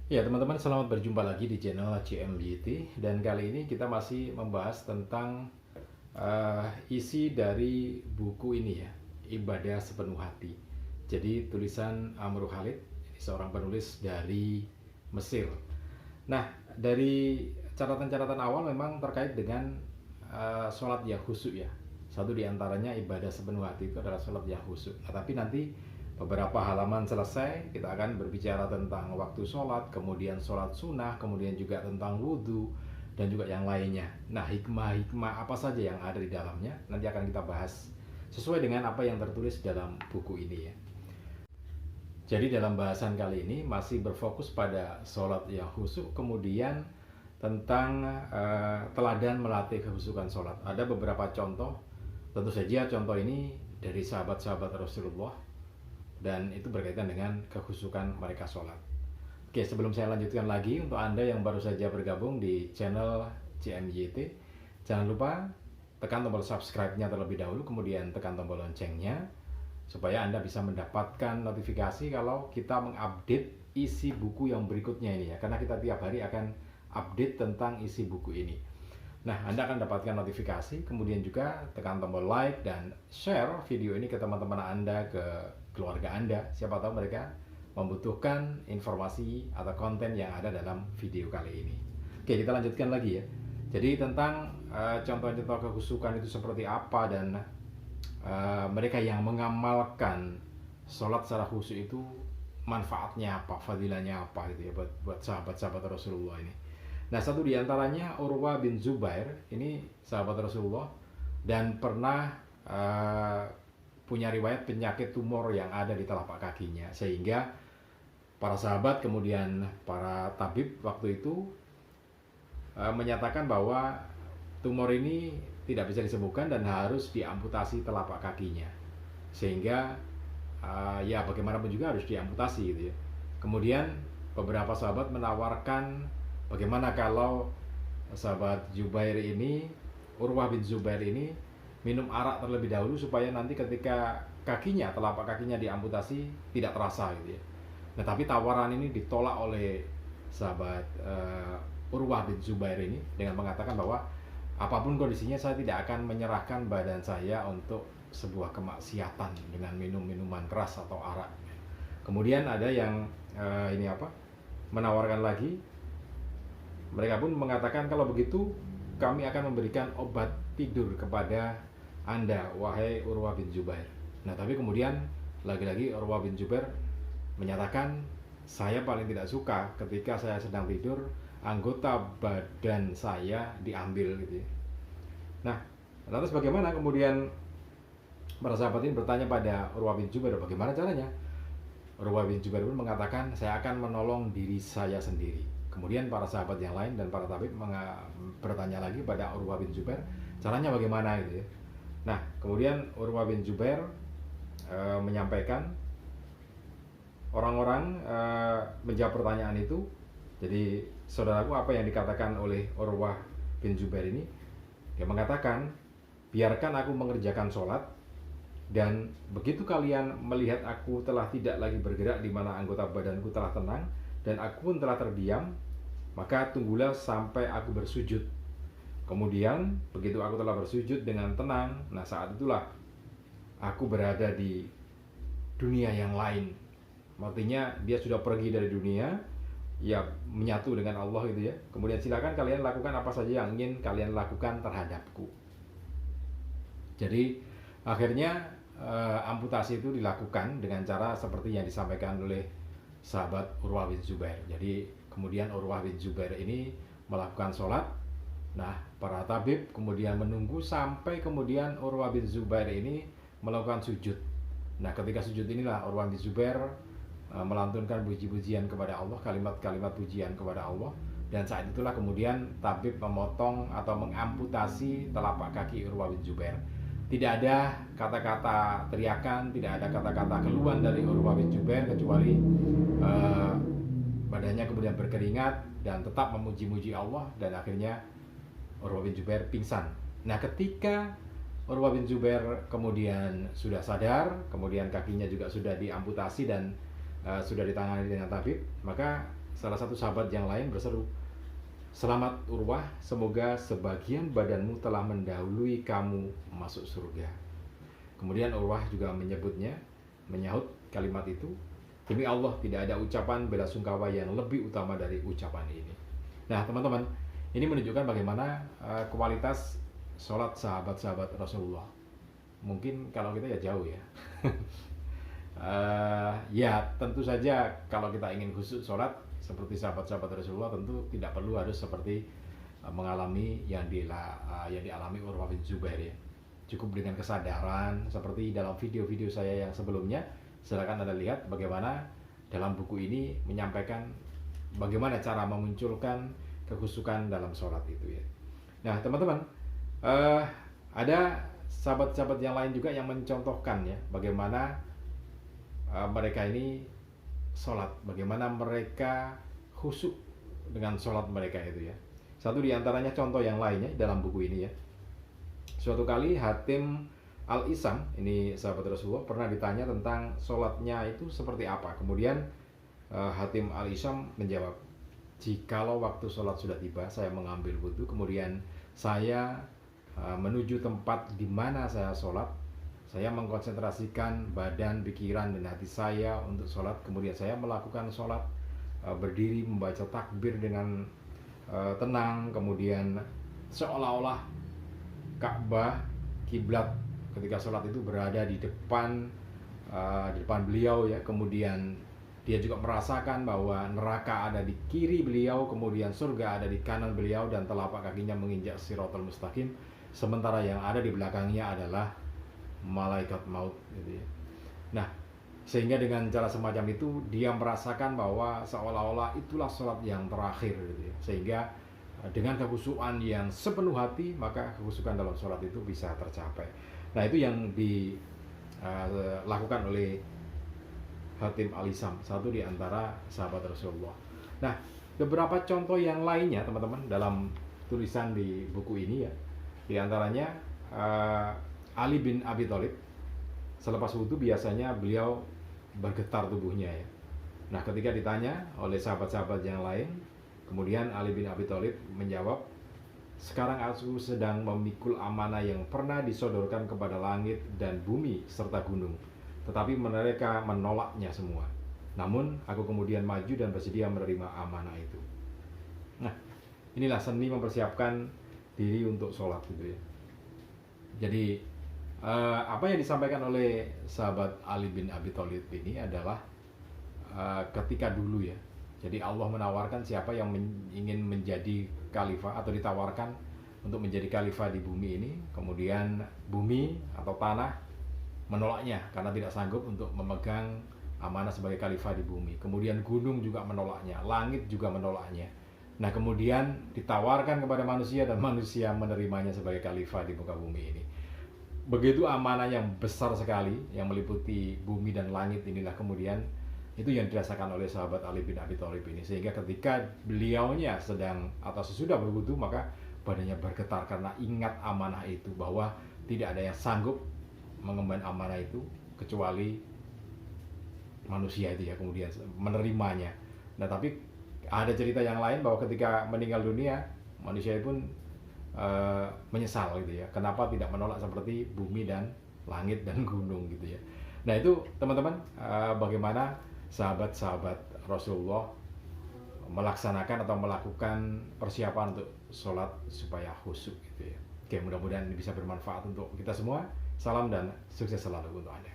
Ya teman-teman, selamat berjumpa lagi di channel CMGT. Dan kali ini kita masih membahas tentang isi dari buku ini ya, Ibadah Sepenuh Hati. Jadi tulisan Amru Khalid, seorang penulis dari Mesir. Nah, dari catatan-catatan awal memang terkait dengan sholat yang khusyuk ya. Satu di antaranya ibadah sepenuh hati itu adalah sholat yang khusyuk. Nah, tapi nanti beberapa halaman selesai, kita akan berbicara tentang waktu sholat, kemudian sholat sunnah, kemudian juga tentang wudhu, dan juga yang lainnya. Nah, hikmah-hikmah apa saja yang ada di dalamnya, nanti akan kita bahas sesuai dengan apa yang tertulis dalam buku ini ya. Jadi dalam bahasan kali ini masih berfokus pada sholat yang khusyuk, kemudian tentang teladan melatih kekhusyukan sholat. Ada beberapa contoh, tentu saja contoh ini dari sahabat-sahabat Rasulullah, dan itu berkaitan dengan kekhusyukan mereka sholat. Oke, sebelum saya lanjutkan lagi, untuk Anda yang baru saja bergabung di channel CMYT, jangan lupa tekan tombol subscribe-nya terlebih dahulu, kemudian tekan tombol loncengnya, supaya Anda bisa mendapatkan notifikasi kalau kita mengupdate isi buku yang berikutnya ini ya, karena kita tiap hari akan update tentang isi buku ini. Nah, Anda akan dapatkan notifikasi, kemudian juga tekan tombol like dan share video ini ke teman-teman Anda, ke keluarga Anda. Siapa tahu mereka membutuhkan informasi atau konten yang ada dalam video kali ini. Oke, kita lanjutkan lagi ya. Jadi tentang contoh-contoh kekhusyukan itu seperti apa, dan mereka yang mengamalkan sholat secara khusyuk itu manfaatnya apa, fadilahnya apa gitu ya buat sahabat-sahabat Rasulullah ini. Nah, satu di antaranya Urwah bin Zubair, ini sahabat Rasulullah dan pernah punya riwayat penyakit tumor yang ada di telapak kakinya, sehingga para sahabat kemudian para tabib waktu itu menyatakan bahwa tumor ini tidak bisa disembuhkan dan harus diamputasi telapak kakinya, sehingga ya bagaimanapun juga harus diamputasi gitu ya. Kemudian beberapa sahabat menawarkan, bagaimana kalau sahabat Zubair ini, Urwah bin Zubair ini minum arak terlebih dahulu supaya nanti ketika kakinya, telapak kakinya diamputasi tidak terasa gitu ya. Nah, tapi tawaran ini ditolak oleh sahabat Urwah bin Zubair ini dengan mengatakan bahwa apapun kondisinya saya tidak akan menyerahkan badan saya untuk sebuah kemaksiatan dengan minum minuman keras atau arak. Kemudian ada yang menawarkan lagi. Mereka pun mengatakan, kalau begitu kami akan memberikan obat tidur kepada Anda, wahai Urwah bin Zubair. Nah, tapi kemudian lagi-lagi Urwah bin Zubair menyatakan, saya paling tidak suka ketika saya sedang tidur anggota badan saya diambil gitu ya. Nah, lantas bagaimana kemudian para sahabat ini bertanya pada Urwah bin Zubair, bagaimana caranya? Urwah bin Zubair pun mengatakan, saya akan menolong diri saya sendiri. Kemudian para sahabat yang lain dan para tabib bertanya lagi pada Urwah bin Zubair, caranya bagaimana gitu ya. Nah, kemudian Urwah bin Zubair menyampaikan, orang-orang menjawab pertanyaan itu. Jadi saudaraku, apa yang dikatakan oleh Urwah bin Zubair ini? Dia mengatakan, biarkan aku mengerjakan sholat, dan begitu kalian melihat aku telah tidak lagi bergerak, di mana anggota badanku telah tenang dan aku pun telah terdiam, maka tunggulah sampai aku bersujud. Kemudian begitu aku telah bersujud dengan tenang, nah saat itulah aku berada di dunia yang lain. Artinya dia sudah pergi dari dunia, ya menyatu dengan Allah gitu ya. Kemudian silakan kalian lakukan apa saja yang ingin kalian lakukan terhadapku. Jadi akhirnya amputasi itu dilakukan dengan cara seperti yang disampaikan oleh sahabat Urwah bin Zubair. Jadi kemudian Urwah bin Zubair ini melakukan sholat. Nah, para tabib kemudian menunggu sampai kemudian Urwah bin Zubair ini melakukan sujud. Nah, ketika sujud inilah Urwah bin Zubair melantunkan puji-pujian kepada Allah, kalimat-kalimat pujian kepada Allah. Dan saat itulah kemudian tabib memotong atau mengamputasi telapak kaki Urwah bin Zubair. Tidak ada kata-kata teriakan, tidak ada kata-kata keluhan dari Urwah bin Zubair, kecuali badannya kemudian berkeringat dan tetap memuji-muji Allah, dan akhirnya Urwah bin Zubair pingsan. Nah, ketika Urwah bin Zubair kemudian sudah sadar, kemudian kakinya juga sudah diamputasi dan sudah ditangani dengan tabib, maka salah satu sahabat yang lain berseru, "Selamat Urwah, semoga sebagian badanmu telah mendahului kamu masuk surga." Kemudian Urwah juga menyahut kalimat itu, "Demi Allah, tidak ada ucapan bela sungkawa yang lebih utama dari ucapan ini." Nah, teman-teman, ini menunjukkan bagaimana kualitas sholat sahabat-sahabat Rasulullah. Mungkin kalau kita ya jauh ya. Ya tentu saja kalau kita ingin khusyuk sholat seperti sahabat-sahabat Rasulullah, tentu tidak perlu harus seperti mengalami yang dialami Urwah bin Zubair ya. Cukup dengan kesadaran seperti dalam video-video saya yang sebelumnya. Silakan Anda lihat bagaimana dalam buku ini menyampaikan bagaimana cara memunculkan kekhusyukan dalam sholat itu ya. Nah, teman-teman, ada sahabat-sahabat yang lain juga yang mencontohkan ya bagaimana mereka ini sholat, bagaimana mereka khusyuk dengan sholat mereka itu ya. Satu diantaranya contoh yang lainnya dalam buku ini ya. Suatu kali Hatim Al-Isam, ini sahabat Rasulullah, pernah ditanya tentang sholatnya itu seperti apa. Kemudian Hatim Al-Isam menjawab, "Jikalau waktu sholat sudah tiba, saya mengambil wudhu, kemudian saya menuju tempat di mana saya sholat. Saya mengkonsentrasikan badan, pikiran, dan hati saya untuk sholat. Kemudian saya melakukan sholat, berdiri, membaca takbir dengan tenang. Kemudian seolah-olah Ka'bah, kiblat ketika sholat itu berada di depan beliau ya. Kemudian dia juga merasakan bahwa neraka ada di kiri beliau, kemudian surga ada di kanan beliau, dan telapak kakinya menginjak Shiratal Mustaqim, sementara yang ada di belakangnya adalah malaikat maut gitu ya. Nah, sehingga dengan cara semacam itu dia merasakan bahwa seolah-olah itulah sholat yang terakhir gitu ya. Sehingga dengan kekhusyukan yang sepenuh hati, maka kekhusyukan dalam sholat itu bisa tercapai. Nah, itu yang dilakukan oleh Hatim Al-Isam, satu di antara sahabat Rasulullah. Nah, beberapa contoh yang lainnya teman-teman dalam tulisan di buku ini ya. Di antaranya Ali bin Abi Thalib, selepas wudhu biasanya beliau bergetar tubuhnya ya. Nah, ketika ditanya oleh sahabat-sahabat yang lain, kemudian Ali bin Abi Thalib menjawab, "Sekarang aku sedang memikul amanah yang pernah disodorkan kepada langit dan bumi serta gunung, tetapi mereka menolaknya semua. Namun aku kemudian maju dan bersedia menerima amanah itu." Nah, inilah seni mempersiapkan diri untuk sholat gitu ya. Jadi apa yang disampaikan oleh sahabat Ali bin Abi Thalib ini adalah ketika dulu ya. Jadi Allah menawarkan siapa yang ingin menjadi khalifah atau ditawarkan untuk menjadi khalifah di bumi ini, kemudian bumi atau tanah menolaknya karena tidak sanggup untuk memegang amanah sebagai khalifah di bumi. Kemudian gunung juga menolaknya, langit juga menolaknya. Nah, kemudian ditawarkan kepada manusia dan manusia menerimanya sebagai khalifah di muka bumi ini. Begitu amanah yang besar sekali yang meliputi bumi dan langit inilah kemudian itu yang dirasakan oleh sahabat Ali bin Abi Thalib ini, sehingga ketika beliaunya sedang atau sesudah berwudu maka badannya bergetar karena ingat amanah itu, bahwa tidak ada yang sanggup mengemban amanah itu kecuali manusia itu ya, kemudian menerimanya. Nah, tapi ada cerita yang lain bahwa ketika meninggal dunia manusia pun menyesal gitu ya, kenapa tidak menolak seperti bumi dan langit dan gunung gitu ya. Nah, itu teman-teman bagaimana sahabat-sahabat Rasulullah melaksanakan atau melakukan persiapan untuk sholat supaya khusyuk gitu ya. Oke, mudah-mudahan ini bisa bermanfaat untuk kita semua. Salam dan sukses selalu untuk Anda.